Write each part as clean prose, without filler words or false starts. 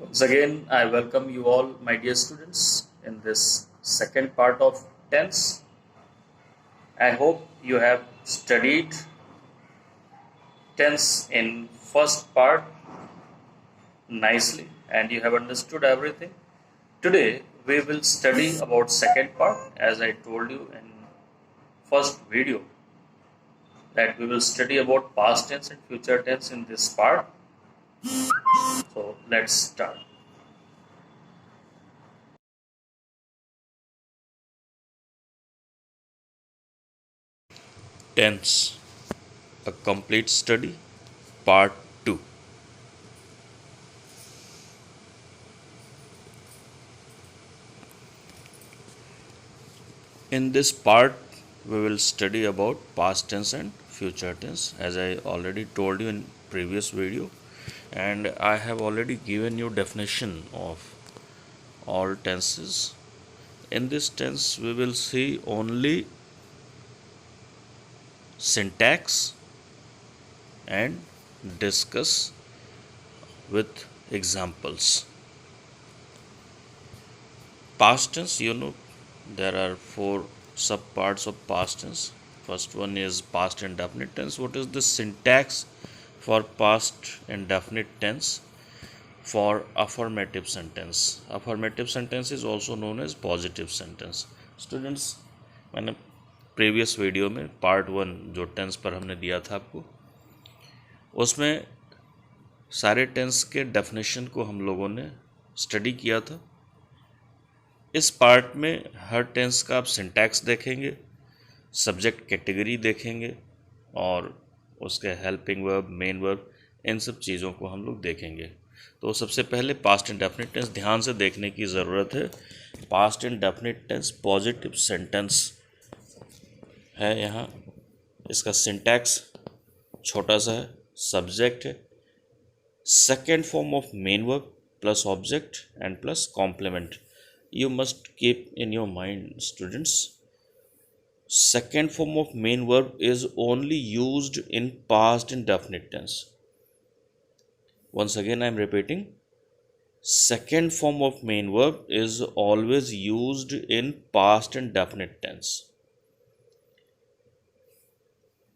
Once again, I welcome you all, my dear students, in this second part of tense. I hope you have studied tense in first part nicely and you have understood everything. Today, we will study about second part, as I told you in first video, that we will study about past tense and future tense in this part. So let's start. Tense, a complete study, part 2. In this part, we will study about past tense and future tense, as I already told you in previous video, and I have already given you definition of all tenses. In this tense, we will see only syntax and discuss with examples. Past tense, there are four subparts of past tense. First one is past indefinite tense. What is the syntax for past indefinite tense? For affirmative sentence. Affirmative sentence is also known as positive sentence. Students, मैंने previous video में part 1 जो tense पर हमने दिया था आपको, उसमें सारे टेंस के डेफिनेशन को हम लोगों ने स्टडी किया था. इस पार्ट में हर टेंस का आप सिंटैक्स देखेंगे, सब्जेक्ट कैटेगरी देखेंगे और उसके हेल्पिंग वर्ब, मेन वर्ब, इन सब चीज़ों को हम लोग देखेंगे. तो सबसे पहले पास्ट इंडेफिनिट टेंस ध्यान से देखने की ज़रूरत है. Past indefinite tense positive sentence है. यहाँ इसका सिंटैक्स छोटा सा है, सब्जेक्ट है, second form of main verb plus object and plus complement. You must keep in your mind, students, second form of main verb is only used in past indefinite tense. Once again I am repeating, second form of main verb is always used in past indefinite tense.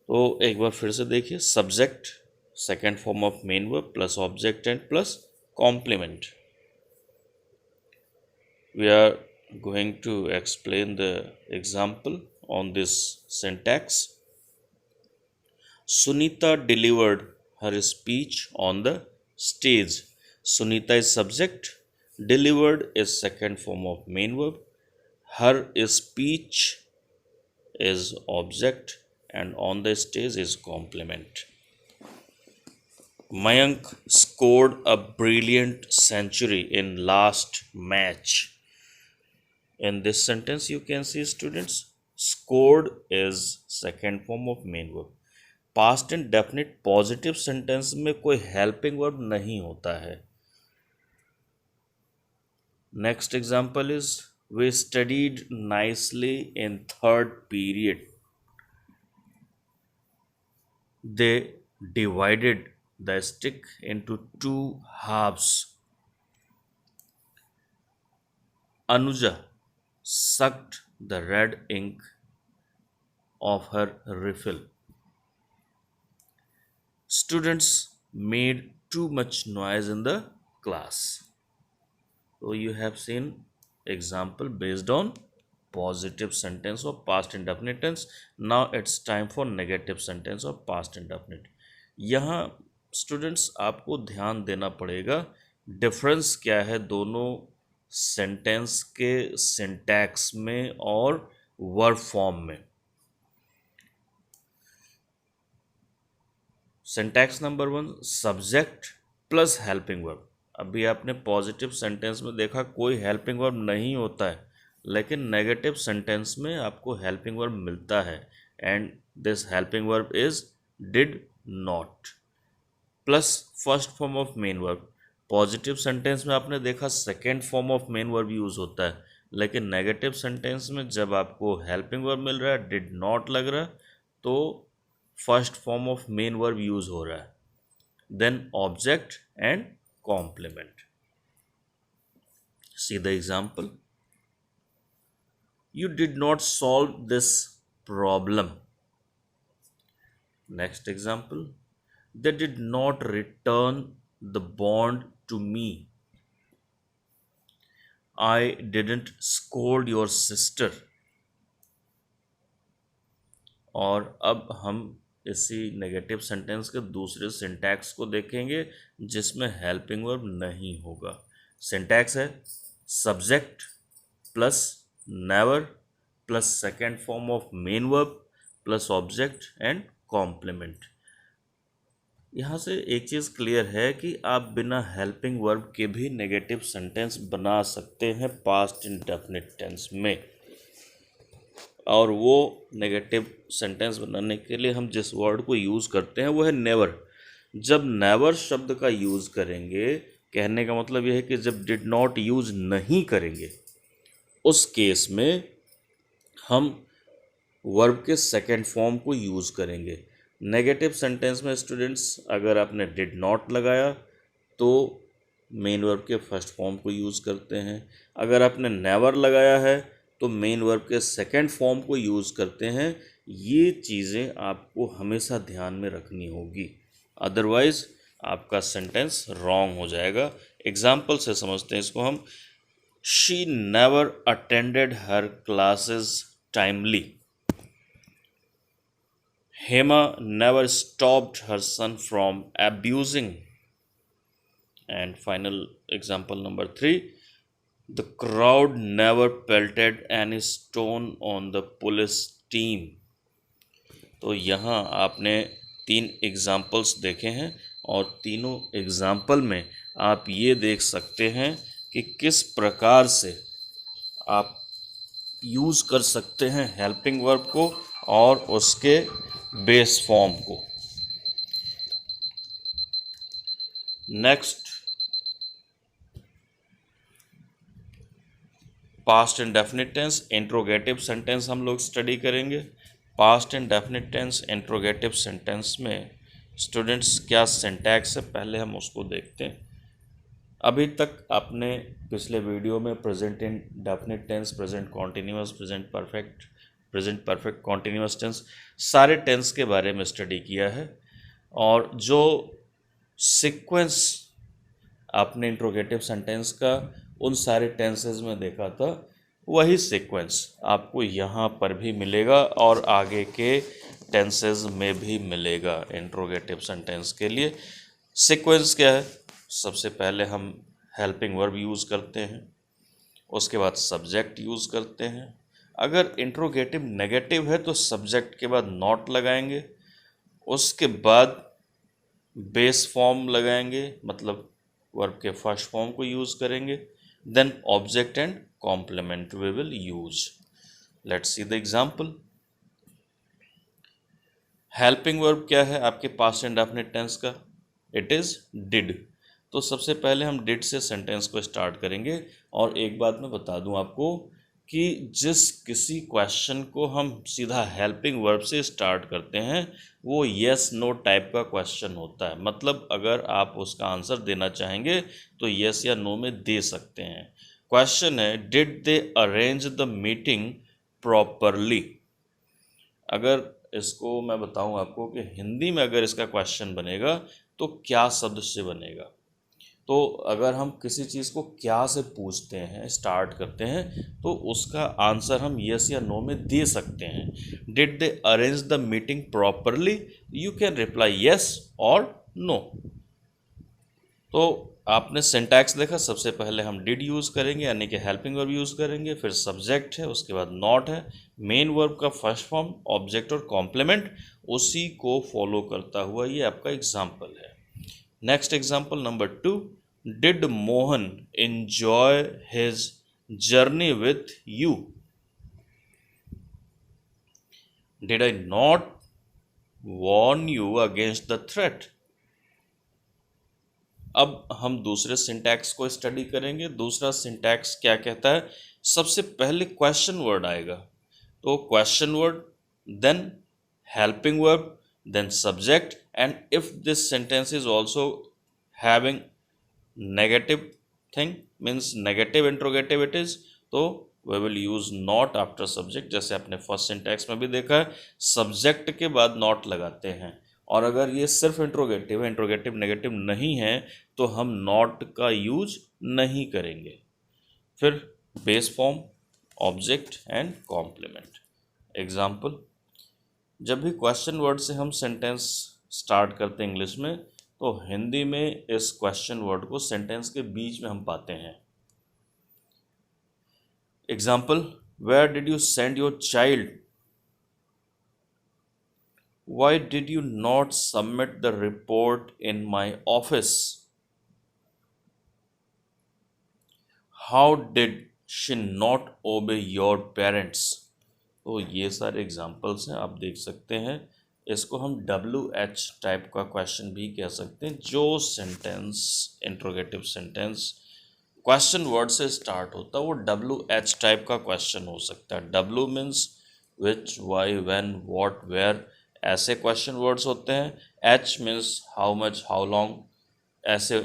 तो एक बार फिर से देखिए, subject, second form of main verb plus object and plus complement. We are going to explain the example on this syntax. Sunita delivered her speech on the stage. Sunita is subject, delivered is second form of main verb, her speech is object, and on the stage is complement. Mayank scored a brilliant century in last match. In this sentence you can see, students, scored is second form of main verb. Past indefinite positive sentence में कोई helping verb नहीं होता है. Next example is, we studied nicely in third period. They divided the stick into two halves. Anuja sucked the red ink of her refill. Students made too much noise in the class. So you have seen example based on positive sentence of past indefinite tense. Now it's time for negative sentence of past indefinite. यहाँ students आपको ध्यान देना पड़ेगा difference क्या है दोनों sentence के syntax में और वर्ब फॉर्म में. Syntax number 1, subject plus helping verb. अभी आपने पॉजिटिव सेंटेंस में देखा कोई हेल्पिंग वर्ब नहीं होता है, लेकिन नेगेटिव सेंटेंस में आपको हेल्पिंग वर्ब मिलता है, and this helping verb is did not plus first form of main verb. Positive sentence में आपने देखा second form of main verb use होता है, लेकिन नेगेटिव सेंटेंस में जब आपको हेल्पिंग वर्ब मिल रहा है, डिड नॉट लग रहा है, तो first form of main verb use हो रहा है, then object and complement. See the example. You did not solve this problem. Next example. They did not return the bond to me. I didn't scold your sister. और अब हम इसी negative sentence के दूसरे syntax को देखेंगे जिसमें helping verb नहीं होगा। सिंटैक्स है subject plus never plus second form of main verb plus object and complement. यहाँ से एक चीज़ क्लियर है कि आप बिना हेल्पिंग वर्ब के भी नेगेटिव सेंटेंस बना सकते हैं पास्ट इंडेफिनिट टेंस में। और वो नेगेटिव सेंटेंस बनाने के लिए हम जिस वर्ड को यूज़ करते हैं वो है नेवर। जब नेवर शब्द का यूज़ करेंगे, कहने का मतलब यह है कि जब डिड नॉट यूज़ नहीं करेंगे, उस केस में हम वर्ब के सेकेंड फॉर्म को यूज़ करेंगे। नेगेटिव सेंटेंस में स्टूडेंट्स अगर आपने डिड नॉट लगाया तो मेन वर्ब के फर्स्ट फॉर्म को यूज़ करते हैं। अगर आपने नेवर लगाया है तो मेन वर्ब के सेकेंड फॉर्म को यूज़ करते हैं। ये चीज़ें आपको हमेशा ध्यान में रखनी होगी, अदरवाइज़ आपका सेंटेंस रॉन्ग हो जाएगा। एग्जाम्पल से समझते हैं इसको हम। She never attended her classes timely. Hema never stopped her son from abusing. And final example number 3, the crowd never pelted any stone on the police team. तो यहाँ आपने 3 एग्जाम्पल्स देखे हैं और तीनों एग्जाम्पल में आप ये देख सकते हैं कि किस प्रकार से आप यूज़ कर सकते हैं हेल्पिंग वर्ब को और उसके बेस फॉर्म को। Next past indefinite tense interrogative sentence हम लोग स्टडी करेंगे। Past indefinite tense interrogative sentence में स्टूडेंट्स क्या सिंटैक्स है पहले हम उसको देखते हैं। अभी तक आपने पिछले वीडियो में present indefinite tense, present continuous, present perfect continuous tense, सारे टेंस के बारे में स्टडी किया है। और जो सीक्वेंस आपने इंट्रोगेटिव सेंटेंस का उन सारे टेंसेस में देखा था, वही सीक्वेंस आपको यहाँ पर भी मिलेगा और आगे के टेंसेस में भी मिलेगा। इंट्रोगेटिव सेंटेंस के लिए सीक्वेंस क्या है? सबसे पहले हम हेल्पिंग वर्ब यूज़ करते हैं, उसके बाद सब्जेक्ट यूज़ करते हैं। अगर इंट्रोगेटिव नेगेटिव है तो सब्जेक्ट के बाद नॉट लगाएंगे, उसके बाद बेस फॉर्म लगाएंगे, मतलब वर्ब के फर्स्ट फॉर्म को यूज़ करेंगे, then object and complement we will use. Let's see the example. Helping verb क्या है आपके पास्ट इंडेफिनिट टेंस का? It is did. तो सबसे पहले हम डिड से सेंटेंस को स्टार्ट करेंगे। और एक बात मैं बता दूं आपको कि जिस किसी क्वेश्चन को हम सीधा हेल्पिंग वर्ब से स्टार्ट करते हैं वो येस नो टाइप का क्वेश्चन होता है। मतलब अगर आप उसका आंसर देना चाहेंगे तो येस या नो में दे सकते हैं। क्वेश्चन है did they arrange the meeting properly. अगर इसको मैं बताऊं आपको कि हिंदी में अगर इसका क्वेश्चन बनेगा तो क्या शब्द से बनेगा। तो अगर हम किसी चीज़ को क्या से पूछते हैं, स्टार्ट करते हैं, तो उसका आंसर हम यस या नो में दे सकते हैं। Did they arrange the meeting properly, you can reply yes और नो। तो आपने सिंटैक्स देखा, सबसे पहले हम डिड यूज़ करेंगे यानी कि हेल्पिंग वर्ब यूज़ करेंगे, फिर सब्जेक्ट है, उसके बाद नॉट है, मेन वर्ब का फर्स्ट फॉर्म, ऑब्जेक्ट और कॉम्प्लीमेंट, उसी को फॉलो करता हुआ ये आपका एग्जाम्पल है। Next example number 2, did Mohan enjoy his journey with you. Did I not Warne you against the threat. अब हम दूसरे सिंटैक्स को स्टडी करेंगे। दूसरा सिंटैक्स क्या कहता है? सबसे पहले क्वेश्चन वर्ड आएगा, तो question word, then helping verb, then subject, and if this sentence is also having negative thing means negative interrogative it is, तो we will use not after subject, जैसे आपने फर्स्ट सिंटैक्स में भी देखा है subject के बाद नॉट लगाते हैं। और अगर ये सिर्फ इंट्रोगेटिव है, इंट्रोगेटिव नेगेटिव नहीं है, तो हम नॉट का यूज नहीं करेंगे। फिर base form, object and complement. Example, जब भी क्वेश्चन वर्ड से हम सेंटेंस स्टार्ट करते हैं इंग्लिश में, तो हिंदी में इस क्वेश्चन वर्ड को सेंटेंस के बीच में हम पाते हैं। Example, where did you send your child? Why did you not submit the report in my office? How did she not obey your parents? तो ये सारे एग्जाम्पल्स हैं, आप देख सकते हैं। इसको हम WH टाइप का क्वेश्चन भी कह सकते हैं, जो sentence interrogative sentence question word से स्टार्ट होता है वो WH टाइप का क्वेश्चन हो सकता है। W means which, why, when, what, where, ऐसे क्वेश्चन वर्ड्स होते हैं। H means how much, how long, ऐसे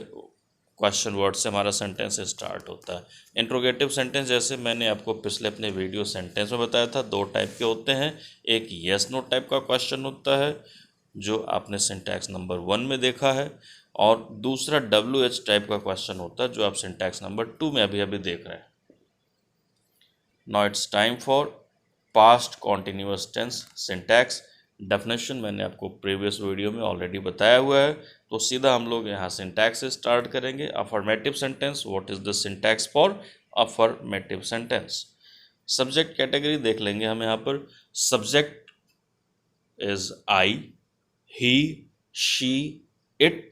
क्वेश्चन वर्ड से हमारा सेंटेंस स्टार्ट होता है। इंट्रोगेटिव सेंटेंस जैसे मैंने आपको पिछले अपने वीडियो सेंटेंस में बताया था, दो टाइप के होते हैं। एक यस नो टाइप का क्वेश्चन होता है जो आपने सिंटैक्स नंबर 1 में देखा है, और दूसरा WH टाइप का क्वेश्चन होता है जो आप सिंटैक्स नंबर 2 में अभी अभी देख रहे हैं। Now it's time for past continuous tense syntax. Definition मैंने आपको प्रीवियस वीडियो में ऑलरेडी बताया हुआ है, तो सीधा हम लोग यहाँ सिंटैक्स से स्टार्ट करेंगे। Affirmative sentence, what is the syntax for affirmative sentence? Subject category देख लेंगे हम यहाँ पर। Subject is I, he, she, it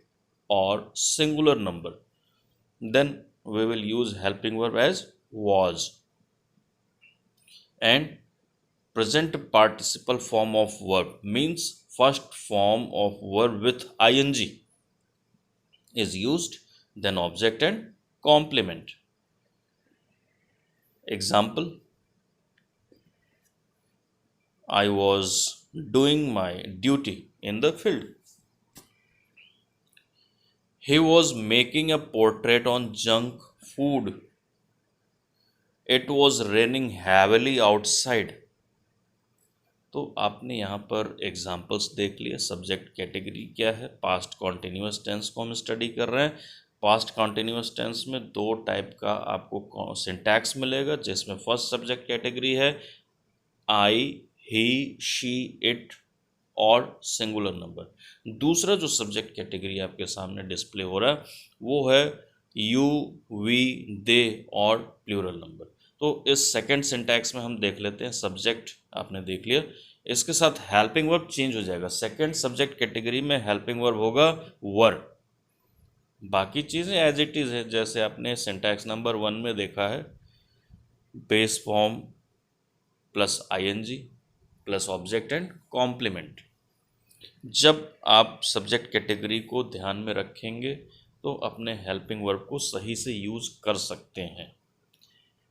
और singular number. Then we will use helping verb as was, and present participle form of verb means first form of verb with ing is used, then object and complement. Example, I was doing my duty in the field. He was making a portrait on junk food. It was raining heavily outside. तो आपने यहाँ पर examples देख लिए। Subject category क्या है? Past continuous tense को हम स्टडी कर रहे हैं। पास्ट कॉन्टिन्यूअस टेंस में दो टाइप का आपको सिंटैक्स मिलेगा, जिसमें फर्स्ट सब्जेक्ट कैटेगरी है आई, ही, शी, इट और सिंगुलर नंबर। दूसरा जो सब्जेक्ट कैटेगरी आपके सामने डिस्प्ले हो रहा है वो है यू, वी, दे और प्लूरल नंबर। तो इस सेकंड सिंटैक्स में हम देख लेते हैं। सब्जेक्ट आपने देख लिया, इसके साथ हेल्पिंग वर्ब चेंज हो जाएगा। सेकंड सब्जेक्ट कैटेगरी में हेल्पिंग वर्ब होगा वर। बाकी चीज़ें एज इट इज़ है, जैसे आपने सिंटैक्स नंबर 1 में देखा है, base form plus ING plus object and complement. जब आप सब्जेक्ट कैटेगरी को ध्यान में रखेंगे तो अपने हेल्पिंग वर्ब को सही से यूज़ कर सकते हैं।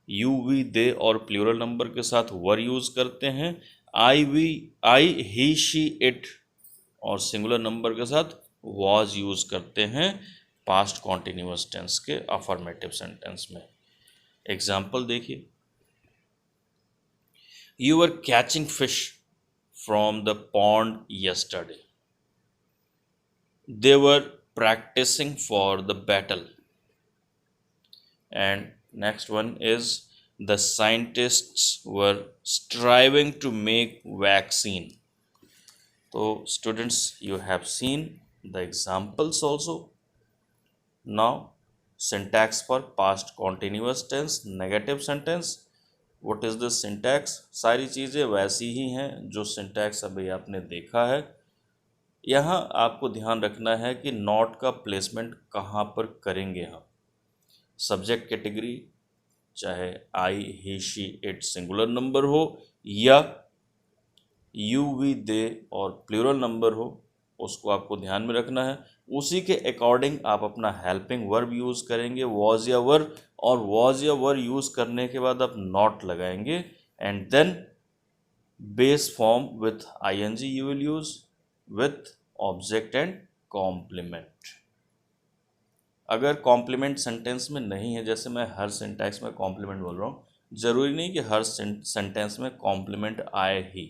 यू, वी, दे और प्लूरल नंबर के साथ वर यूज़ करते हैं। I, we, I, he, she, it और सिंगुलर नंबर के साथ वॉज यूज़ करते हैं पास्ट कॉन्टिन्यूअस टेंस के अफर्मेटिव सेंटेंस में। एग्जाम्पल देखिए, you are catching fish from the pond yesterday. They were practicing for the battle. And next one is the scientists were striving to make vaccine. So students, you have seen the examples also. Now syntax for past continuous tense negative sentence. What is the syntax? सारी चीज़ें वैसी ही हैं जो syntax अभी आपने देखा है। यहाँ आपको ध्यान रखना है कि नॉट का प्लेसमेंट कहाँ पर करेंगे हम। सब्जेक्ट कैटेगरी चाहे आई, he, she, it singular number हो या यू, वी, दे और प्लूरल नंबर हो, उसको आपको ध्यान में रखना है। उसी के अकॉर्डिंग आप अपना हेल्पिंग वर्ब यूज़ करेंगे, वॉज या वर, और वॉज या वर यूज़ करने के बाद आप नॉट लगाएंगे, and then base form with ING you will use with object and complement. अगर कॉम्प्लीमेंट सेंटेंस में नहीं है, जैसे मैं हर सिंटैक्स में कॉम्प्लीमेंट बोल रहा हूँ, ज़रूरी नहीं कि हर सेंटेंस में कॉम्प्लीमेंट आए ही,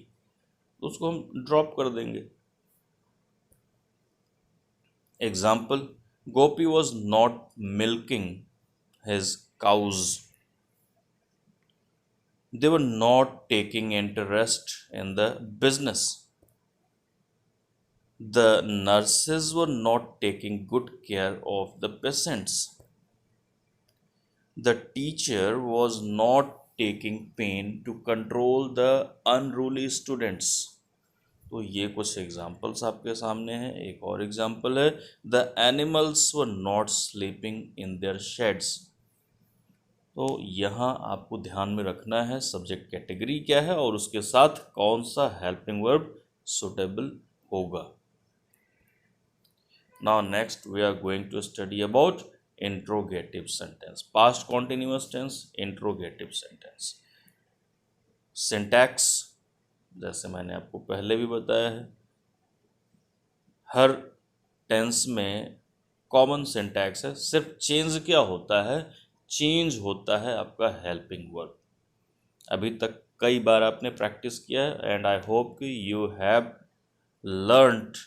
तो उसको हम ड्रॉप कर देंगे। Example, Gopi was not milking his cows, they were not taking interest in the business, the nurses were not taking good care of the patients, the teacher was not taking pain to control the unruly students। तो ये कुछ examples आपके सामने हैं। एक और example है, the animals were not sleeping in their shades. तो यहाँ आपको ध्यान में रखना है सब्जेक्ट कैटेगरी क्या है और उसके साथ कौन सा हेल्पिंग वर्ब सुटेबल होगा। Now next we are going to study about interrogative sentence, past continuous tense, interrogative sentence. Syntax जैसे मैंने आपको पहले भी बताया है, हर टेंस में कॉमन सिंटैक्स है, सिर्फ चेंज क्या होता है, चेंज होता है आपका हेल्पिंग वर्ब। अभी तक कई बार आपने प्रैक्टिस किया है एंड आई होप कि you have learned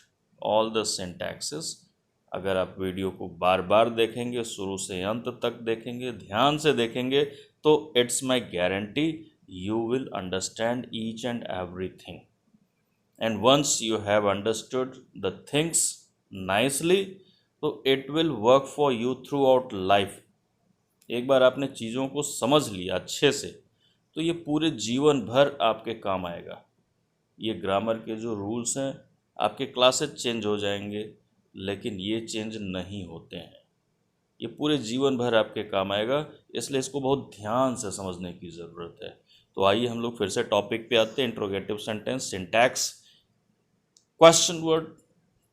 all the syntaxes. अगर आप वीडियो को बार बार देखेंगे, शुरू से अंत तक देखेंगे, ध्यान से देखेंगे, तो it's my guarantee you will understand each and everything, and once you have understood the things nicely, so it will work for you throughout life। एक बार आपने चीज़ों को समझ लिया अच्छे से, तो ये पूरे जीवन भर आपके काम आएगा। ये ग्रामर के जो रूल्स हैं, आपके क्लासेस चेंज हो जाएंगे, लेकिन ये चेंज नहीं होते हैं, ये पूरे जीवन भर आपके काम आएगा, इसलिए इसको बहुत ध्यान से समझने की ज़रूरत है। तो आइए हम लोग फिर से टॉपिक पे आते हैं, interrogative sentence. Syntax, question word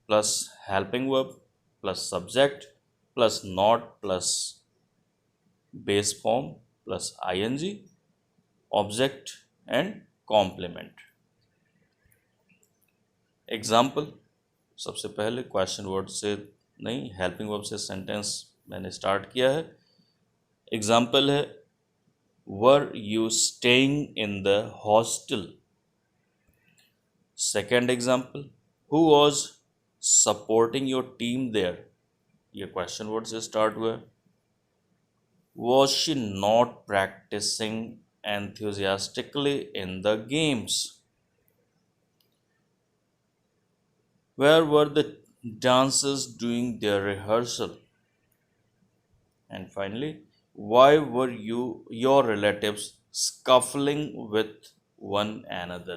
plus helping verb plus subject plus not plus base form plus ING, object and complement. Example, सबसे पहले क्वेश्चन वर्ड से नहीं, हेल्पिंग वर्ब से सेंटेंस मैंने स्टार्ट किया है। एग्जाम्पल है, were you staying in the hostel? Second example, who was supporting your team there? ये क्वेश्चन वर्ड से स्टार्ट हुआ है। Was she not practicing enthusiastically in the games? Where were the dancers doing their rehearsal? And finally, why were your relatives scuffling with one another?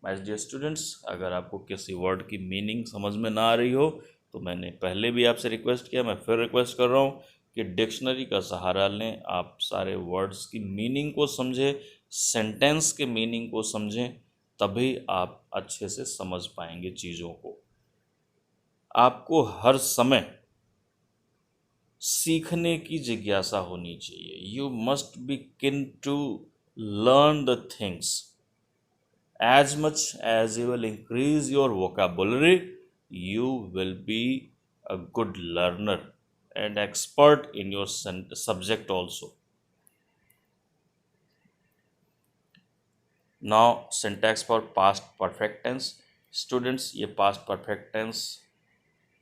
My dear students, अगर आपको किसी word की meaning समझ में ना आ रही हो, तो मैंने पहले भी आपसे रिक्वेस्ट किया, मैं फिर रिक्वेस्ट कर रहा हूँ कि डिक्शनरी का सहारा लें, आप सारे वर्ड्स की मीनिंग को समझें, सेंटेंस के मीनिंग को समझें, तभी आप अच्छे से समझ पाएंगे चीज़ों को। आपको हर समय सीखने की जिज्ञासा होनी चाहिए। You must be keen to learn the things. As much as you will increase your vocabulary, you will be a good learner and expert in your subject also. Now syntax for past perfect tense. Students, ये past perfect tense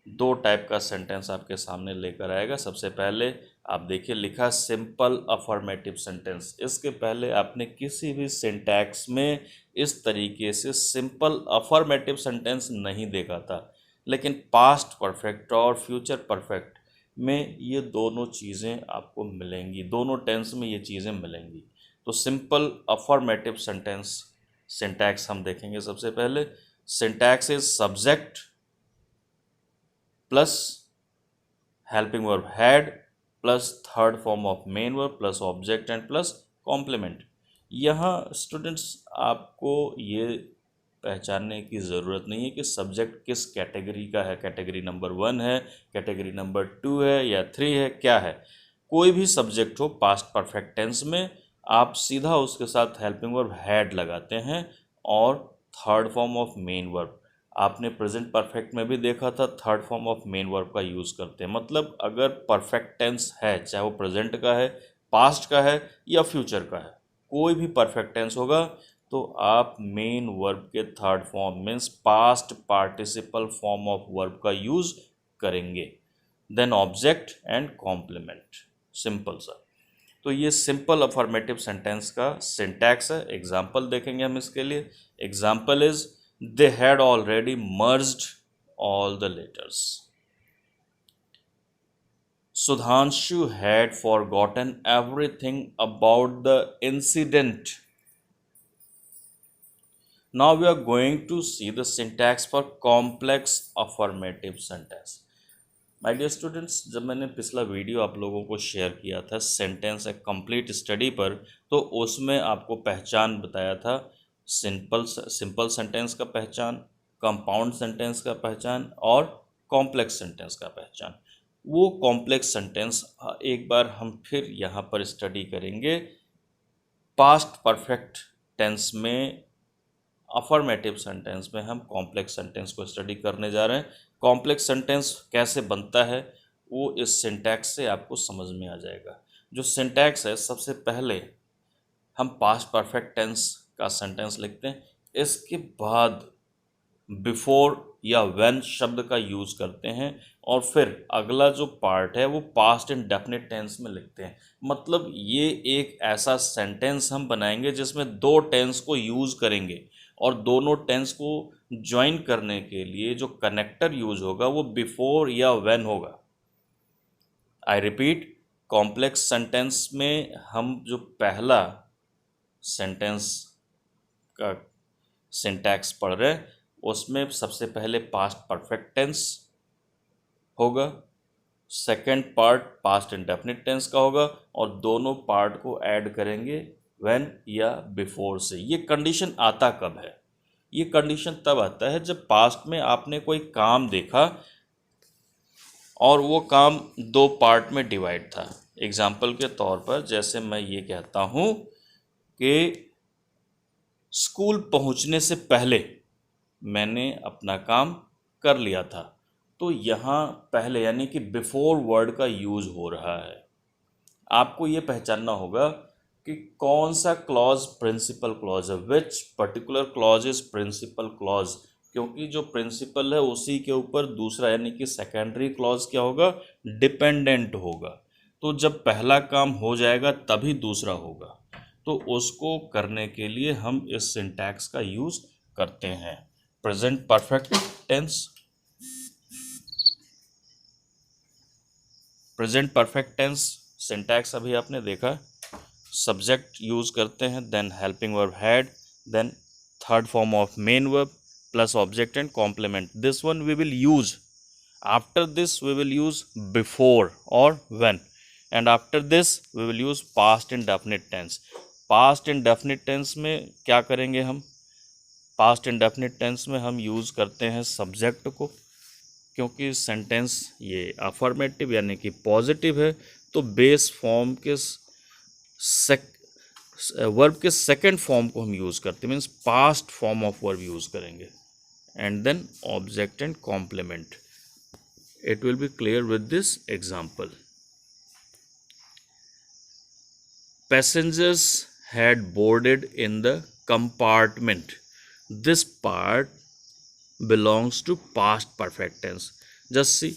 दो type का sentence आपके सामने लेकर आएगा। सबसे पहले आप देखिए, लिखा सिंपल अफर्मेटिव सेंटेंस। इसके पहले आपने किसी भी सिंटैक्स में इस तरीके से सिंपल अफर्मेटिव सेंटेंस नहीं देखा था, लेकिन पास्ट परफेक्ट और फ्यूचर परफेक्ट में ये दोनों चीज़ें आपको मिलेंगी, दोनों टेंस में ये चीज़ें मिलेंगी। तो सिंपल अफर्मेटिव सेंटेंस सिंटैक्स हम देखेंगे। सबसे पहले syntax is subject plus helping verb had plus third form of main verb plus object and plus complement. यहाँ स्टूडेंट्स आपको ये पहचानने की ज़रूरत नहीं है कि सब्जेक्ट किस कैटेगरी का है, कैटेगरी नंबर 1 है, कैटेगरी नंबर 2 है या 3 है, क्या है। कोई भी सब्जेक्ट हो पास्ट परफेक्ट टेंस में, आप सीधा उसके साथ हेल्पिंग वर्ब हैड लगाते हैं और third form of main verb. आपने प्रेजेंट परफेक्ट में भी देखा था, third form of main verb का यूज़ करते हैं। मतलब अगर परफेक्ट टेंस है, चाहे वो प्रेजेंट का है, पास्ट का है या फ्यूचर का है, कोई भी परफेक्ट टेंस होगा तो आप मेन वर्ब के third form means past participle form of verb का यूज़ करेंगे। Then object and complement, simple सा। तो ये सिंपल अफर्मेटिव सेंटेंस का सिंटैक्स है। एग्जाम्पल देखेंगे हम इसके लिए। Example is they had already merged all the letters. Sudhanshu had forgotten everything about the incident. Now we are going to see the syntax for complex affirmative sentence. My dear students, जब मैंने पिछला video आप लोगों को share किया था sentence ए complete study पर, तो उसमें आपको पहचान बताया था सिंपल सेंटेंस का पहचान, कंपाउंड सेंटेंस का पहचान और कॉम्प्लेक्स सेंटेंस का पहचान। वो कॉम्प्लेक्स सेंटेंस एक बार हम फिर यहाँ पर स्टडी करेंगे। पास्ट परफेक्ट टेंस में, अफर्मेटिव सेंटेंस में हम कॉम्प्लेक्स सेंटेंस को स्टडी करने जा रहे हैं। कॉम्प्लेक्स सेंटेंस कैसे बनता है वो इस सिंटैक्स से आपको समझ में आ जाएगा। जो सिंटैक्स है, सबसे पहले हम पास्ट परफेक्ट टेंस का सेंटेंस लिखते हैं, इसके बाद बिफोर या व्हेन शब्द का यूज़ करते हैं और फिर अगला जो पार्ट है वो पास्ट एंड डेफिनेट टेंस में लिखते हैं। मतलब ये एक ऐसा सेंटेंस हम बनाएंगे जिसमें दो टेंस को यूज़ करेंगे और दोनों टेंस को ज्वाइन करने के लिए जो कनेक्टर यूज होगा वो बिफोर या व्हेन होगा। आई रिपीट, कॉम्प्लेक्स सेंटेंस में हम जो पहला सेंटेंस का सिंटैक्स पढ़ रहे हैं उसमें सबसे पहले पास्ट परफेक्ट टेंस होगा, second part past indefinite tense का होगा और दोनों पार्ट को ऐड करेंगे व्हेन या बिफोर से। ये कंडीशन आता कब है? ये कंडीशन तब आता है जब पास्ट में आपने कोई काम देखा और वो काम दो पार्ट में डिवाइड था। एग्जाम्पल के तौर पर जैसे मैं ये कहता हूँ कि स्कूल पहुँचने से पहले मैंने अपना काम कर लिया था, तो यहाँ पहले यानी कि बिफोर वर्ड का यूज़ हो रहा है। आपको ये पहचानना होगा कि कौन सा क्लॉज प्रिंसिपल क्लॉज है, which particular clause is principal clause, क्योंकि जो प्रिंसिपल है उसी के ऊपर दूसरा यानी कि सेकेंडरी क्लॉज क्या होगा, डिपेंडेंट होगा। तो जब पहला काम हो जाएगा तभी दूसरा होगा, तो उसको करने के लिए हम इस सिंटैक्स का यूज़ करते हैं। Present perfect tense, present perfect tense syntax अभी आपने देखा। सब्जेक्ट यूज़ करते हैं, then helping verb had, then third form of main verb plus object and complement. This one we will use, after this we will use before और when, and after this we will use past indefinite tense. Past indefinite tense में क्या करेंगे हम? Past indefinite tense में हम use करते हैं subject को, क्योंकि सेंटेंस ये अफर्मेटिव यानी कि पॉजिटिव है, तो बेस फॉर्म के वर्ब के सेकंड फॉर्म को हम यूज़ करते हैं, means past form of verb use करेंगे, and then object and complement. It will be clear with this example. Passengers had boarded in the compartment. This part belongs to past perfect tense. Just see,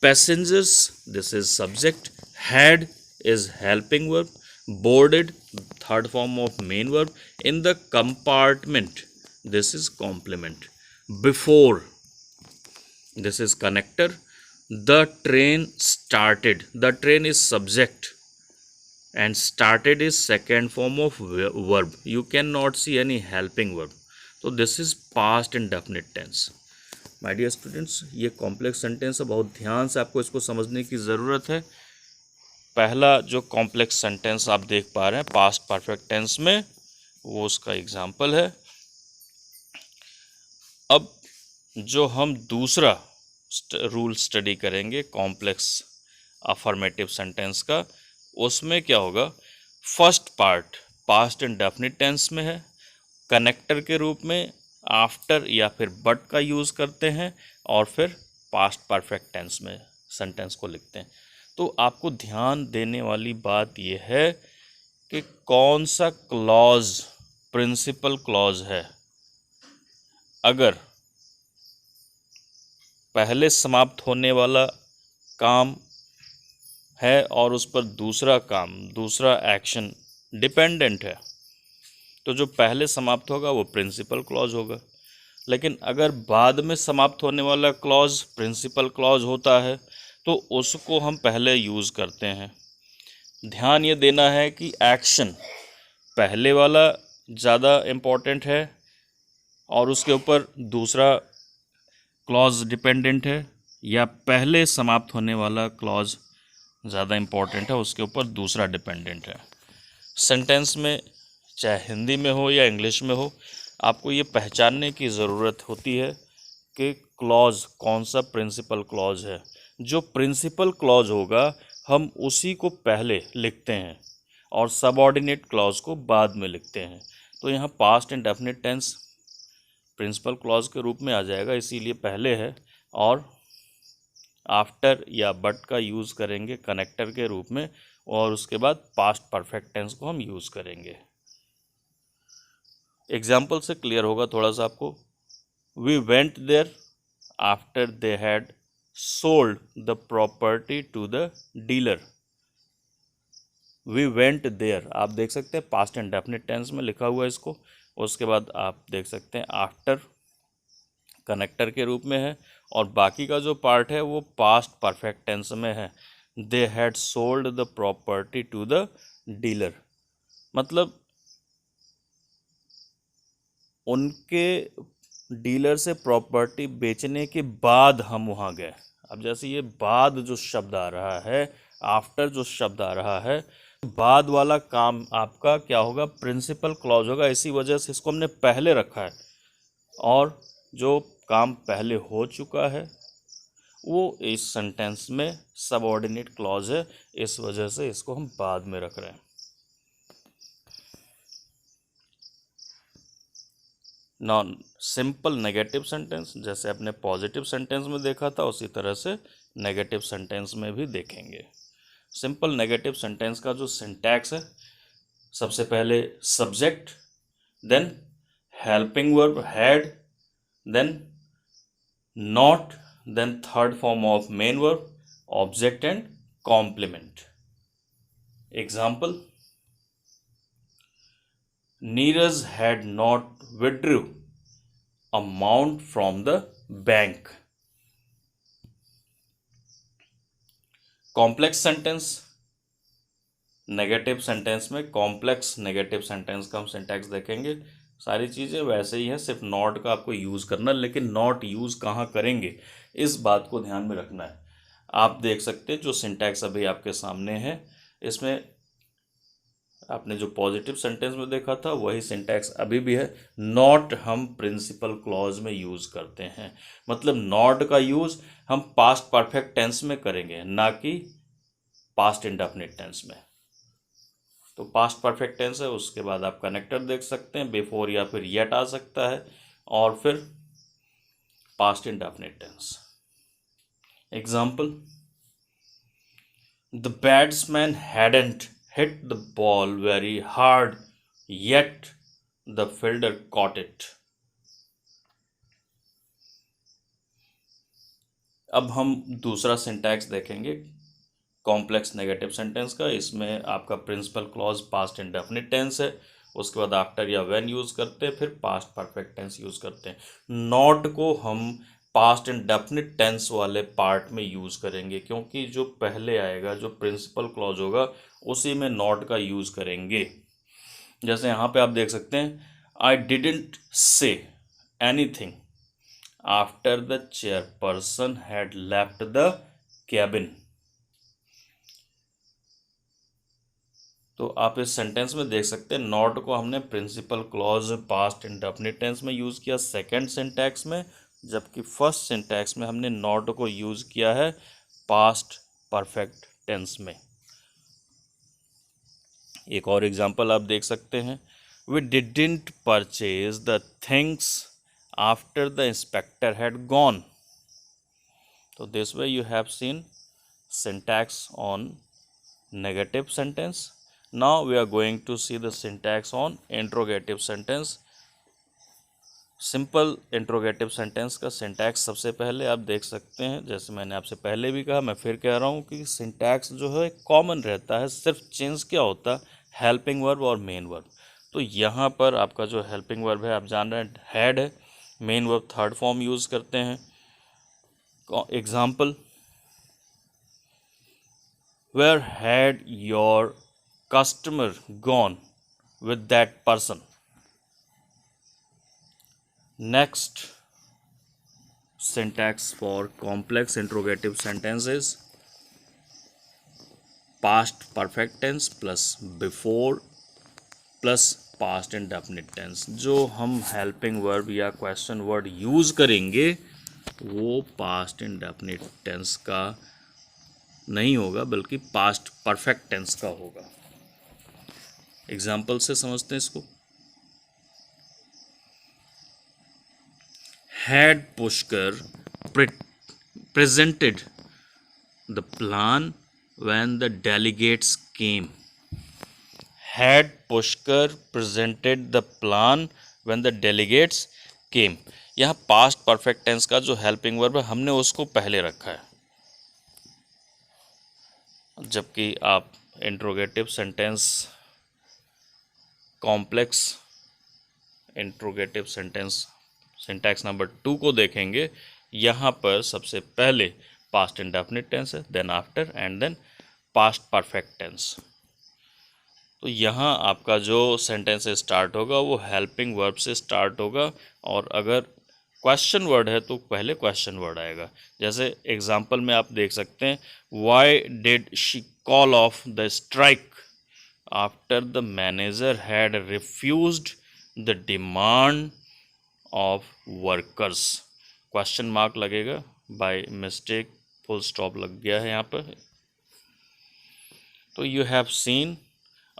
passengers, this is subject, had is helping verb, boarded third form of main verb, in the compartment this is complement, before this is connector, the train started, the train is subject and started is second form of verb. You cannot see any helping verb, so this is past indefinite tense. My dear students, ये complex sentence है, बहुत ध्यान से आपको इसको समझने की ज़रूरत है। पहला जो कॉम्प्लेक्स सेंटेंस आप देख पा रहे हैं पास्ट परफेक्ट टेंस में, वो उसका एग्जाम्पल है। अब जो हम दूसरा रूल स्टडी करेंगे कॉम्प्लेक्स अफर्मेटिव सेंटेंस का, उसमें क्या होगा, first part past indefinite tense में है, कनेक्टर के रूप में आफ्टर या फिर बट का यूज़ करते हैं और फिर पास्ट परफेक्ट टेंस में सेंटेंस को लिखते हैं। तो आपको ध्यान देने वाली बात यह है कि कौन सा क्लॉज प्रिंसिपल क्लॉज है। अगर पहले समाप्त होने वाला काम है और उस पर दूसरा एक्शन डिपेंडेंट है, तो जो पहले समाप्त होगा वो प्रिंसिपल क्लॉज होगा। लेकिन अगर बाद में समाप्त होने वाला क्लॉज प्रिंसिपल क्लॉज होता है तो उसको हम पहले यूज़ करते हैं। ध्यान ये देना है कि एक्शन पहले वाला ज़्यादा इम्पॉर्टेंट है और उसके ऊपर दूसरा क्लॉज डिपेंडेंट है, या पहले समाप्त होने वाला क्लॉज ज़्यादा इम्पॉर्टेंट है, उसके ऊपर दूसरा डिपेंडेंट है। सेंटेंस में चाहे हिंदी में हो या इंग्लिश में हो, आपको ये पहचानने की ज़रूरत होती है कि क्लॉज कौन सा प्रिंसिपल क्लॉज है। जो प्रिंसिपल क्लॉज होगा हम उसी को पहले लिखते हैं और सबऑर्डिनेट क्लॉज को बाद में लिखते हैं। तो यहाँ past indefinite tense principal clause के रूप में आ जाएगा, इसीलिए पहले है, और आफ्टर या बट का यूज़ करेंगे कनेक्टर के रूप में, और उसके बाद पास्ट परफेक्ट टेंस को हम यूज़ करेंगे। एग्जाम्पल से क्लियर होगा थोड़ा सा आपको। We went there after they had sold the property to the dealer. We went there आप देख सकते हैं पास्ट इंडेफिनिट टेंस में लिखा हुआ है इसको। उसके बाद आप देख सकते हैं आफ्टर कनेक्टर के रूप में है, और बाकी का जो पार्ट है वो पास्ट परफेक्ट टेंस में है। They had sold the property to the dealer, मतलब उनके डीलर से प्रॉपर्टी बेचने के बाद हम वहाँ गए। अब जैसे ये बाद जो शब्द आ रहा है, आफ्टर जो शब्द आ रहा है, बाद वाला काम आपका क्या होगा, प्रिंसिपल क्लॉज होगा। इसी वजह से इसको हमने पहले रखा है, और जो काम पहले हो चुका है वो इस सेंटेंस में सबऑर्डिनेट क्लॉज है, इस वजह से इसको हम बाद में रख रहे हैं। नॉन सिंपल नेगेटिव सेंटेंस जैसे अपने पॉजिटिव सेंटेंस में देखा था, उसी तरह से नेगेटिव सेंटेंस में भी देखेंगे। सिंपल नेगेटिव सेंटेंस का जो सिंटैक्स है, सबसे पहले subject, then helping verb had, then not, then third form of main verb, object and complement. Example, Neeraj had not withdrew amount from the bank। Complex sentence, negative sentence में complex negative sentence का हम syntax देखेंगे। सारी चीज़ें वैसे ही हैं, सिर्फ not का आपको यूज़ करना, लेकिन नॉट यूज़ कहाँ करेंगे इस बात को ध्यान में रखना है। आप देख सकते हैं जो सिंटैक्स अभी आपके सामने है, इसमें आपने जो पॉजिटिव सेंटेंस में देखा था वही सिंटैक्स अभी भी है। नॉट हम प्रिंसिपल क्लॉज में यूज़ करते हैं, मतलब नॉट का यूज़ हम पास्ट परफेक्ट टेंस में करेंगे, ना कि पास्ट इंडेफिनिट टेंस में। तो पास्ट परफेक्ट टेंस है, उसके बाद आप कनेक्टर देख सकते हैं, बिफोर या फिर येट आ सकता है, और फिर past indefinite tense. Example, the batsman hadn't hit the ball very hard yet the fielder caught it। अब हम दूसरा सिंटैक्स देखेंगे कॉम्प्लेक्स नेगेटिव सेंटेंस का। इसमें आपका principal clause past indefinite tense है, उसके बाद आफ्टर या व्हेन यूज़ करते हैं, फिर पास्ट परफेक्ट टेंस यूज़ करते हैं। नॉट को हम पास्ट इंडेफिनिट टेंस वाले पार्ट में यूज़ करेंगे, क्योंकि जो पहले आएगा जो प्रिंसिपल क्लॉज होगा उसी में नॉट का यूज़ करेंगे। जैसे यहाँ पे आप देख सकते हैं, I didn't say anything after the chairperson had left the cabin. तो आप इस सेंटेंस में देख सकते हैं नॉट को हमने principal clause past indefinite tense में यूज़ किया सेकंड सिंटैक्स में, जबकि फर्स्ट सिंटैक्स में हमने नॉट को यूज़ किया है पास्ट परफेक्ट टेंस में। एक और एग्जांपल आप देख सकते हैं, we didn't purchase the things after the inspector had gone. So this way you have seen syntax on negative sentence. Now we are going to see the syntax on interrogative sentence. Simple interrogative sentence का syntax सबसे पहले आप देख सकते हैं, जैसे मैंने आपसे पहले भी कहा, मैं फिर कह रहा हूँ कि सिंटैक्स जो है कॉमन रहता है, सिर्फ चेंज क्या होता है, हेल्पिंग वर्ब और मेन वर्ब। तो यहाँ पर आपका जो हेल्पिंग वर्ब है आप जान रहे हैं हैड है, main verb third form use करते हैं। Example, where had your customer gone with that person. Next syntax for complex interrogative sentences, past perfect tense plus before plus past indefinite tense। जो हम helping verb या question word use करेंगे वो past indefinite tense का नहीं होगा बल्कि past perfect tense का होगा। एग्जाम्पल से समझते हैं इसको। Had Pushkar presented the plan when the delegates came? Had Pushkar presented the plan when the delegates came? यहाँ past perfect tense का जो helping verb है हमने उसको पहले रखा है, जबकि आप interrogative sentence complex interrogative sentence syntax number 2 को देखेंगे, यहाँ पर सबसे पहले पास्ट इंडेफिनिट टेंस है, then after and then past perfect tense. तो यहाँ आपका जो सेंटेंस स्टार्ट होगा वो हेल्पिंग वर्ब से स्टार्ट होगा, और अगर क्वेश्चन वर्ड है तो पहले क्वेश्चन वर्ड आएगा। जैसे एग्जांपल में आप देख सकते हैं, why did she call off the strike after the manager had refused the demand of workers. Question mark लगेगा, बाय मिस्टेक फुल स्टॉप लग गया है यहाँ पर। तो you have seen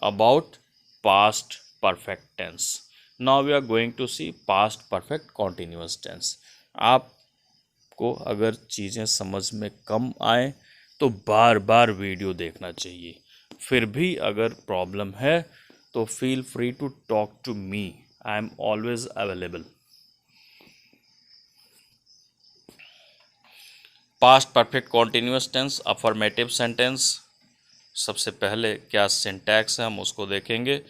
about past perfect tense. Now we are going to see past perfect continuous tense. आपको अगर चीज़ें समझ में कम आए तो बार बार वीडियो देखना चाहिए। फिर भी अगर प्रॉब्लम है तो feel free to talk to me, I am always available. Past perfect continuous tense affirmative sentence, सबसे पहले क्या सिंटैक्स है हम उसको देखेंगे।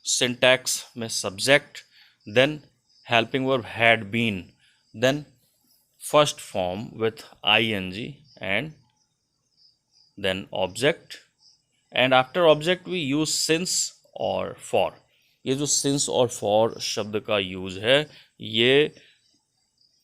सिंटैक्स में subject, then helping verb had been, then first form with ING and then object, and after object we use since और for. ये जो सिंस और फॉर शब्द का यूज है ये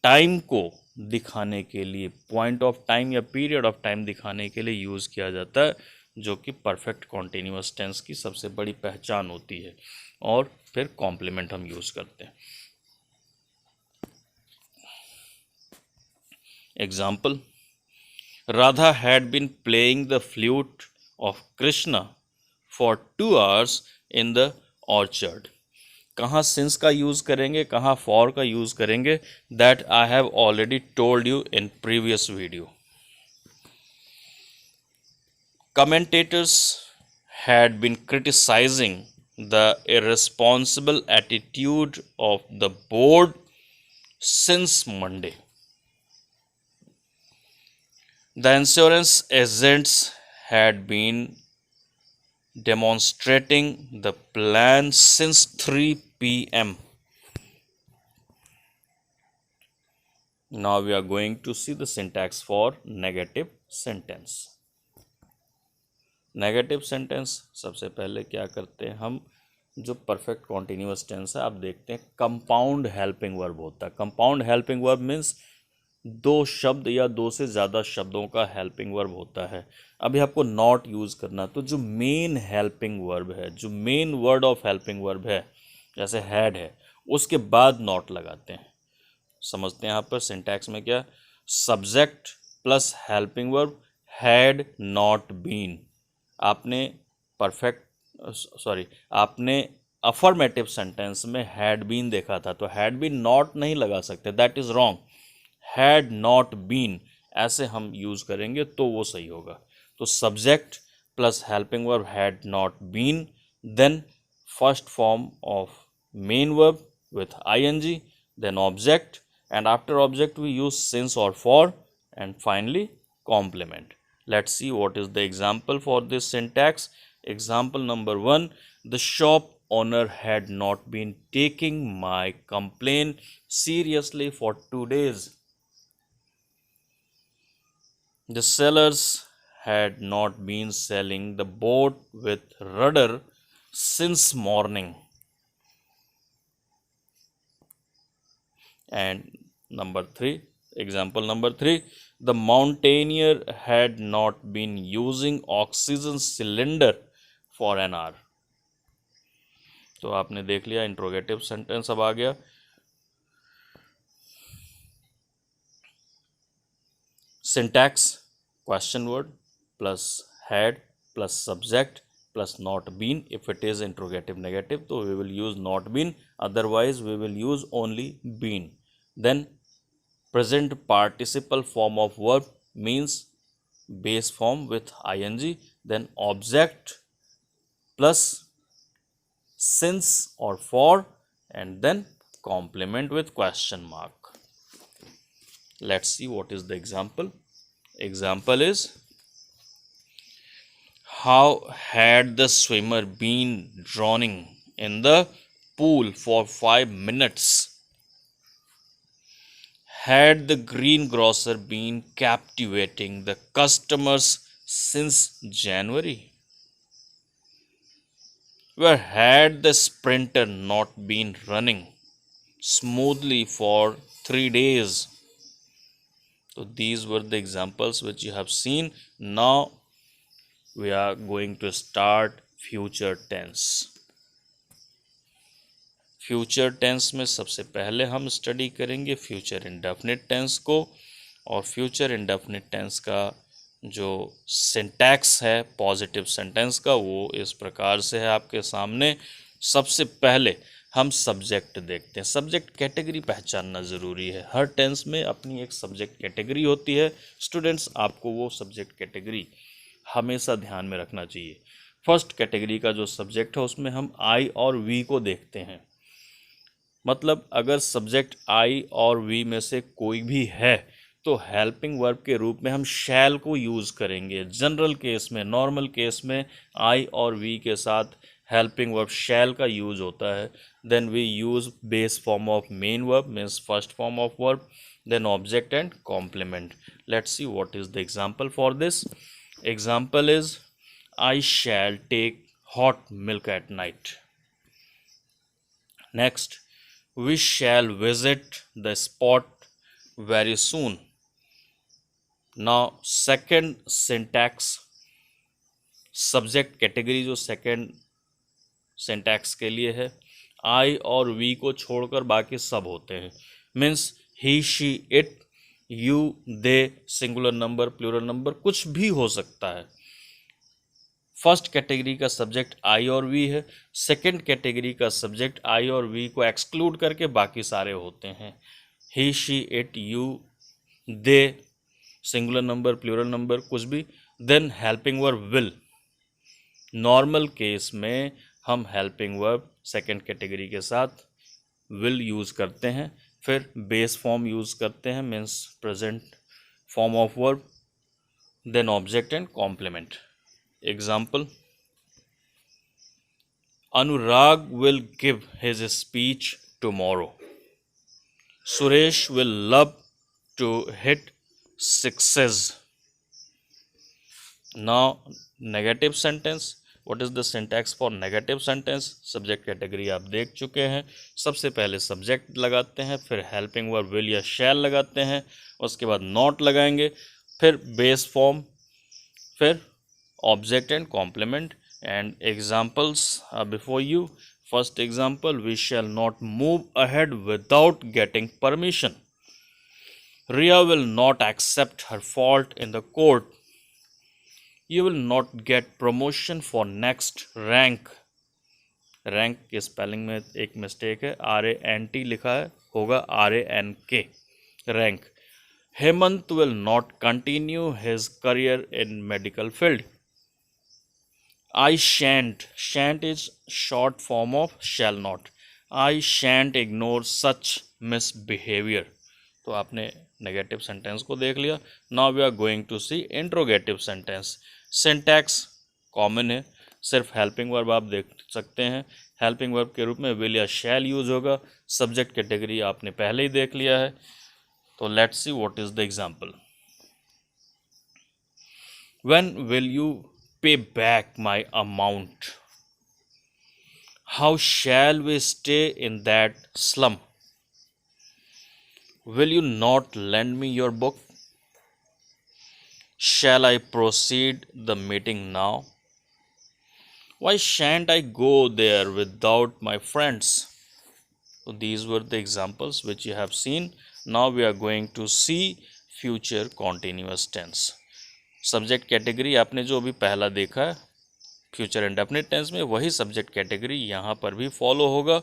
टाइम को दिखाने के लिए, पॉइंट ऑफ टाइम या पीरियड ऑफ टाइम दिखाने के लिए यूज़ किया जाता है, जो कि परफेक्ट कॉन्टिन्यूअस टेंस की सबसे बड़ी पहचान होती है। और फिर कॉम्प्लीमेंट हम यूज़ करते हैं। Example, Radha had been playing the flute of Krishna for 2 hours in the orchard. कहाँ सिंस का यूज़ करेंगे, कहाँ फॉर का यूज़ करेंगे, that I have already told you in previous video. Commentators had been criticizing the irresponsible attitude of the board since Monday. The insurance agents had been demonstrating the plan since 3 p.m. Now we are going to see the syntax for negative sentence. Negative sentence सबसे पहले क्या करते हैं हम, जो perfect continuous tense है आप देखते हैं कंपाउंड हेल्पिंग वर्ब होता है। कंपाउंड हेल्पिंग वर्ब मीन्स 2 शब्द या 2 से ज़्यादा शब्दों का हेल्पिंग वर्ब होता है। अभी आपको नॉट यूज़ करना, तो जो मेन हेल्पिंग वर्ब है, जो main word of helping verb है, जैसे हैड है, उसके बाद नॉट लगाते हैं। समझते हैं यहाँ पर सिंटैक्स में क्या, subject plus helping verb had not been. आपने अफर्मेटिव सेंटेंस में हैड बीन देखा था, तो हैड बीन नॉट नहीं लगा सकते, that is wrong. Had not been ऐसे हम यूज करेंगे तो वो सही होगा। तो subject plus helping verb had not been, then first form of main verb with ing, then object, and after object we use since or for, and finally complement. Let's see what is the example for this syntax. Example number 1, the shop owner had not been taking my complaint seriously for 2 days. The sellers had not been selling the boat with rudder since morning. And number 3, example number 3, the mountaineer had not been using oxygen cylinder for an hour. तो आपने देख लिया interrogative sentence. अब आ गया syntax, question word plus had plus subject plus not been. If it is interrogative negative, so we will use not been, otherwise we will use only been. Then present participle form of verb means base form with ing, then object plus since or for, and then complement with question mark. Let's see what is the example. Example is, how had the swimmer been drowning in the pool for 5 minutes? Had the greengrocer been captivating the customers since January? Where had the sprinter not been running smoothly for 3 days? So these were the examples which you have seen. Now we are going to start future tense. Future tense में सबसे पहले हम study करेंगे future indefinite tense को, और future indefinite tense का जो syntax है पॉजिटिव सेंटेंस का वो इस प्रकार से है आपके सामने। सबसे पहले हम सब्जेक्ट देखते हैं। सब्जेक्ट कैटेगरी पहचानना ज़रूरी है। हर टेंस में अपनी एक सब्जेक्ट कैटेगरी होती है। स्टूडेंट्स, आपको वो सब्जेक्ट कैटेगरी हमेशा ध्यान में रखना चाहिए। फर्स्ट कैटेगरी का जो सब्जेक्ट है उसमें हम आई और वी को देखते हैं। मतलब अगर सब्जेक्ट आई और वी में से कोई भी है तो हेल्पिंग वर्ब के रूप में हम शैल को यूज़ करेंगे। जनरल केस में, नॉर्मल केस में आई और वी के साथ हेल्पिंग वर्ब शैल का यूज़ होता है। Then we use base form of main verb means first form of verb, then object and complement. Let's see what is the example for this. Example is, I shall take hot milk at night. Next, we shall visit the spot very soon. Now, second syntax, subject category जो second syntax के लिए है, I और we को छोड़कर बाकी सब होते हैं। Means he, she, it, you, they, singular number, plural number, कुछ भी हो सकता है। फर्स्ट कैटेगरी का सब्जेक्ट आई और वी है। सेकंड कैटेगरी का सब्जेक्ट आई और वी को एक्सक्लूड करके बाकी सारे होते हैं। He, she, it, you, they, singular number, plural number, कुछ भी। Then helping verb will. Normal case में हम हेल्पिंग वर्ब सेकंड कैटेगरी के साथ विल यूज़ करते हैं। फिर बेस फॉर्म यूज़ करते हैं means present form of verb, then object and complement. Example, Anurag will give his speech tomorrow. Suresh will love to hit sixes. Now negative sentence, what is the syntax for negative sentence? Subject category आप देख चुके हैं। सबसे पहले subject लगाते हैं, फिर helping verb will या शैल लगाते हैं, उसके बाद नॉट लगाएंगे, फिर बेस फॉर्म, फिर object and complement. And examples before you. First example, we shall not move ahead without getting permission. Riya will not accept her fault in the court. You will not get promotion for next rank. Rank के spelling में एक mistake है, RANT लिखा है, होगा RANK, rank. Hemant will not continue his career in medical field. I shan't is short form of shall not. I shan't ignore such misbehavior. तो आपने negative sentence को देख लिया। Now we are going to see interrogative sentence. Syntax common है, सिर्फ helping verb आप देख सकते हैं। हेल्पिंग वर्ब के रूप में विल या शैल यूज होगा। सब्जेक्ट कैटेगरी आपने पहले ही देख लिया है। तो let's see what is the example. When will you pay back my amount? How shall we stay in that slum? Will you not lend me your book? Shall I proceed the meeting now? Why shan't I go there without my friends? So these were the examples which you have seen. Now we are going to see future continuous tense. Subject category आपने जो अभी पहला देखा है future indefinite tense में, वही subject category यहाँ पर भी फॉलो होगा।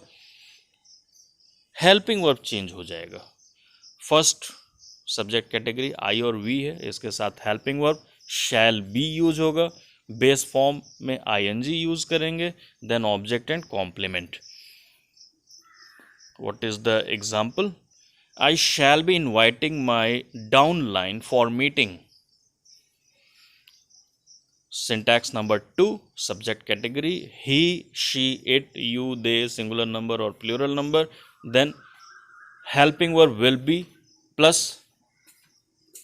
हेल्पिंग वर्ब चेंज हो जाएगा। फर्स्ट सब्जेक्ट कैटेगरी आई और वी है, इसके साथ helping verb shall be use होगा। बेस फॉर्म में आईएनजी यूज करेंगे, then object and complement. What is the example? I shall be inviting my downline for meeting. Syntax number 2, subject category he, she, it, you, they, singular number or plural number. Then helping verb will be plus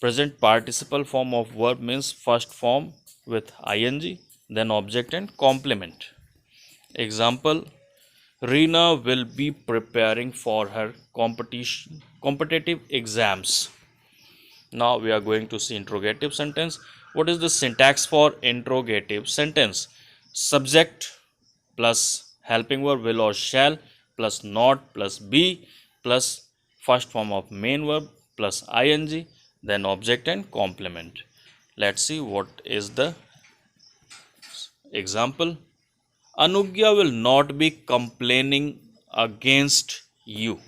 present participle form of verb means first form with ing, then object and complement. Example: Reena will be preparing for her competitive exams. Now we are going to see interrogative sentence. What is the syntax for interrogative sentence? Subject plus helping verb will or shall plus not plus be plus first form of main verb plus ing, then object and complement. Let's see what is the example. Anugya will not be complaining against you.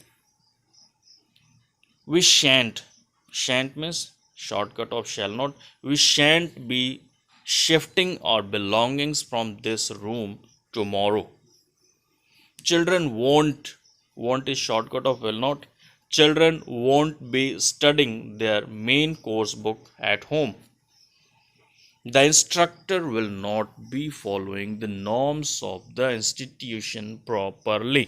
We shan't means shortcut of shall not. We shan't be shifting our belongings from this room tomorrow. Children won't is shortcut of will not. Children won't be studying their main course book at home. The instructor will not be following the norms of the institution properly.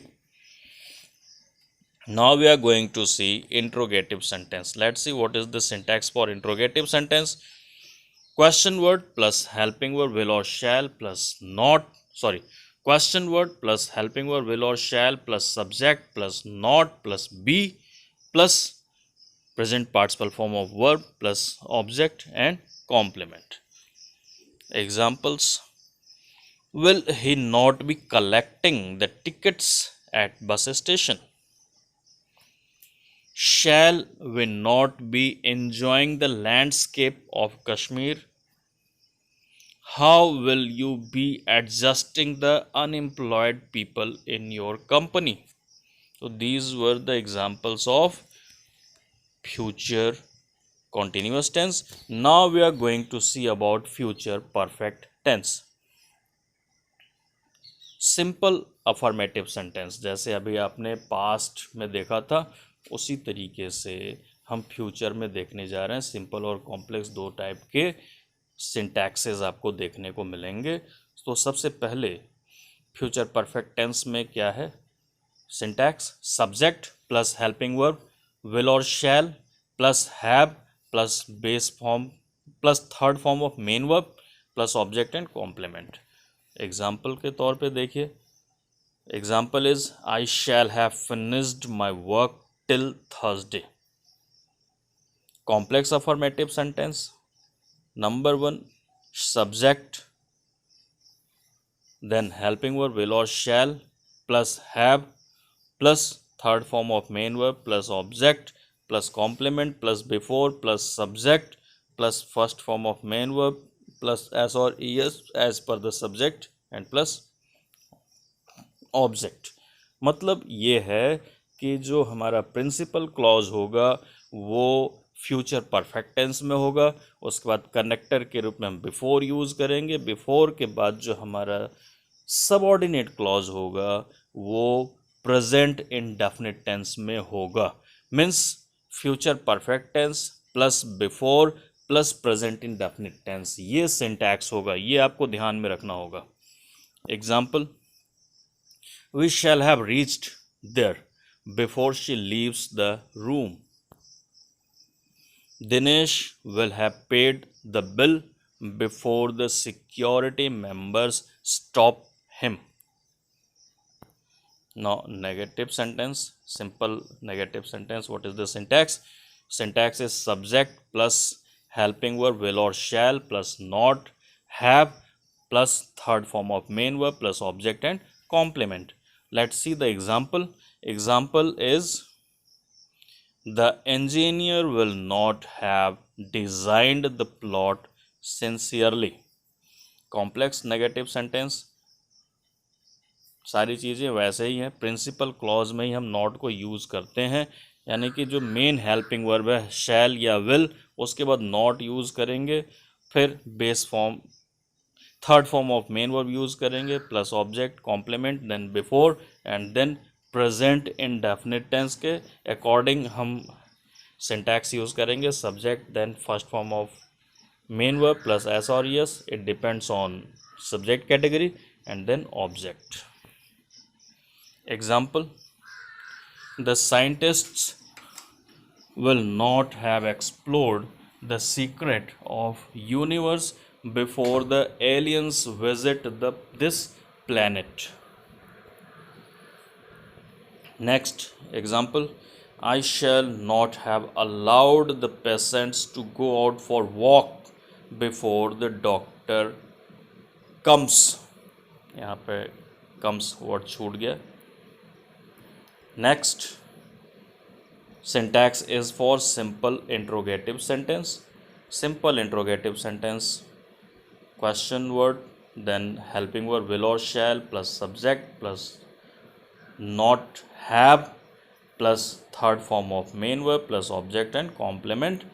Now we are going to see interrogative sentence. Let's see what is the syntax for interrogative sentence. Question word plus helping verb will or shall plus question word plus helping verb will or shall plus subject plus not plus be plus present participle form of verb plus object and complement. Examples: will he not be collecting the tickets at bus station? Shall we not be enjoying the landscape of Kashmir? How will you be adjusting the unemployed people in your company? So these were the examples of future continuous tense. Now we are going to see about future perfect tense. Simple affirmative sentence, जैसे अभी आपने past में देखा था उसी तरीके से हम फ्यूचर में देखने जा रहे हैं। सिंपल और कॉम्प्लेक्स दो टाइप के सिंटैक्सेस आपको देखने को मिलेंगे। तो सबसे पहले फ्यूचर परफेक्ट टेंस में क्या है syntax? Subject plus helping verb will और shall plus have plus base form plus third form of main verb plus object and complement. Example के तौर पे देखिए, example is I shall have finished my work till Thursday. Complex affirmative sentence number 1 subject then helping verb will और shall plus have plus third form of main verb plus object plus complement plus before plus subject plus first form of main verb plus s or es as per the subject and plus object. मतलब ये है कि जो हमारा principal clause होगा वो future perfect tense में होगा, उसके बाद कनेक्टर के रूप में हम बिफोर यूज़ करेंगे, बिफोर के बाद जो हमारा सबऑर्डिनेट क्लॉज होगा वो प्रेजेंट इंडेफिनिट टेंस में होगा। Means future perfect tense plus before plus present indefinite tense, ये सिंटैक्स होगा, ये आपको ध्यान में रखना होगा। Example, we shall have reached there before she leaves the room. Dinesh will have paid the bill before the security members stop him. Now, negative sentence, simple negative sentence. What is the syntax? Syntax is subject plus helping verb will or shall plus not, have plus third form of main verb plus object and complement. Let's see the example. Example is, the engineer will not have designed the plot sincerely. Complex negative sentence, सारी चीज़ें वैसे ही हैं, principal clause में ही हम not को use करते हैं, यानी कि जो मेन हेल्पिंग वर्ब है शैल या विल, उसके बाद नॉट यूज़ करेंगे, फिर base form third form of main verb use करेंगे plus object complement then before and then present indefinite tense के अकॉर्डिंग हम सिंटैक्स यूज़ करेंगे, subject then first form of main verb plus s और es, it depends on subject category and then object. Example, the scientists will not have explored the secret of universe before the aliens visit this planet. Next example, I shall not have allowed the peasants to go out for walk before the doctor comes. यहाँ पे comes word छूट गया। Next, syntax is for simple interrogative sentence. Simple interrogative sentence, question word, then helping verb will or shall plus subject plus not have plus third form of main verb plus object and complement.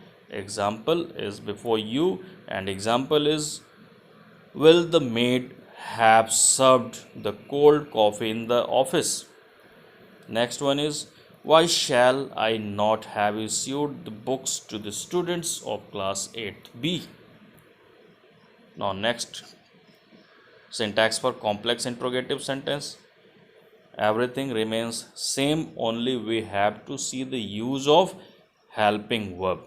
Example is before you and example is, will the maid have served the cold coffee in the office? Next one is, why shall I not have issued the books to the students of class 8B? Now next, syntax for complex interrogative sentence. Everything remains same, only we have to see the use of helping verb.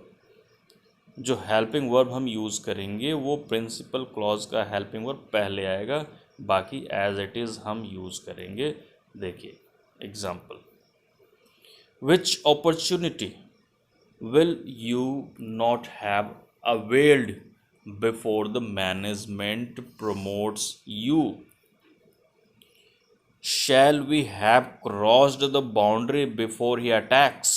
जो helping verb हम use करेंगे वो principal clause का helping verb पहले आएगा, बाकी as it is हम use करेंगे। देखिए example, which opportunity will you not have availed before the management promotes you? Shall we have crossed the boundary before he attacks?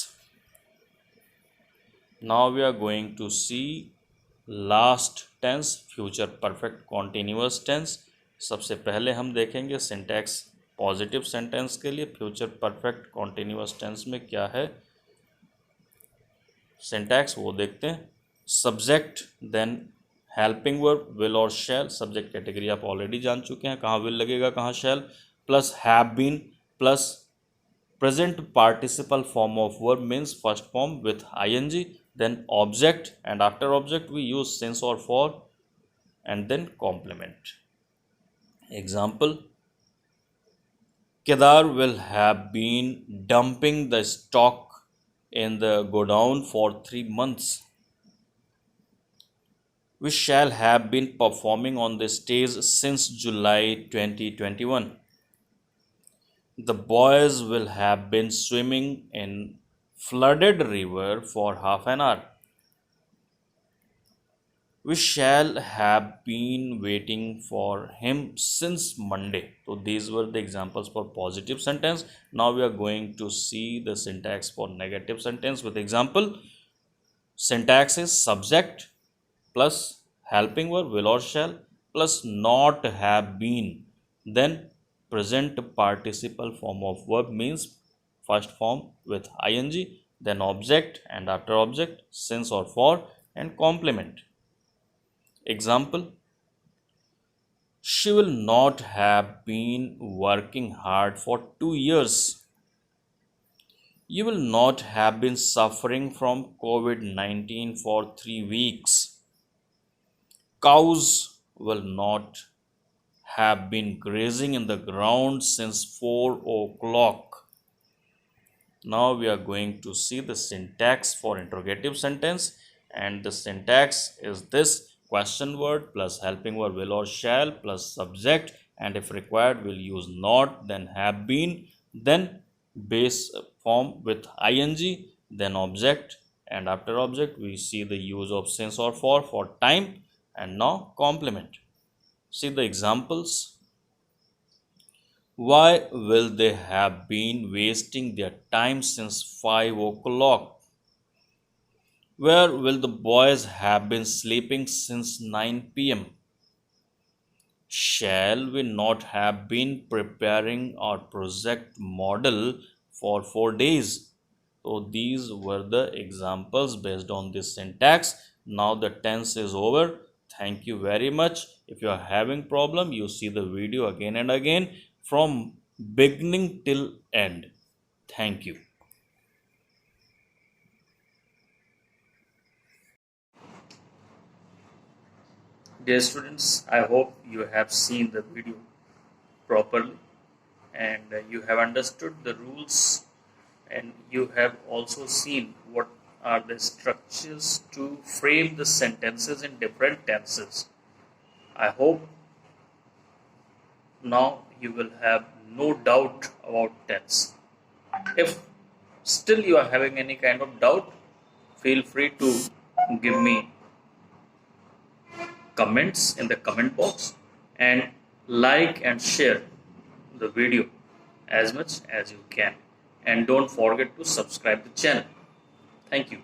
Now we are going to see last tense, future perfect continuous tense. सबसे पहले हम देखेंगे syntax positive sentence के लिए future perfect continuous tense में क्या है syntax, वो देखते हैं। Subject then helping verb will और शैल, सब्जेक्ट कैटेगरी आप ऑलरेडी जान चुके हैं, कहाँ विल लगेगा कहाँ shall, plus have been plus present participle form of verb means first form with ing, then object and after object we use since और for and then complement. Example, Kedar will have been dumping the stock in the godown for 3 months. We shall have been performing on the stage since July 2021. The boys will have been swimming in flooded river for half an hour. We shall have been waiting for him since Monday. So these were the examples for positive sentence. Now we are going to see the syntax for negative sentence with example. Syntax is subject plus helping verb will or shall plus not have been, then present participle form of verb means first form with ing, then object, and after object since or for, and complement. Example: she will not have been working hard for 2 years. You will not have been suffering from COVID 19 for 3 weeks. Cows will not have been grazing in the ground since 4 o'clock. Now we are going to see the syntax for interrogative sentence, and the syntax is this: question word plus helping verb will or shall plus subject, and if required we'll use not, then have been, then base form with ing, then object, and after object we see the use of since or for time, and now complement. See the examples. Why will they have been wasting their time since 5 o'clock? Where will the boys have been sleeping since 9 p.m.? Shall we not have been preparing our project model for 4 days? So these were the examples based on this syntax. Now the tense is over. Thank you very much. If you are having problem, you see the video again and again from beginning till end. Thank you. Dear students, I hope you have seen the video properly, and you have understood the rules, and you have also seen what are the structures to frame the sentences in different tenses. I hope now you will have no doubt about tense. If still you are having any kind of doubt, feel free to give me comments in the comment box, and like and share the video as much as you can, and don't forget to subscribe the channel. Thank you.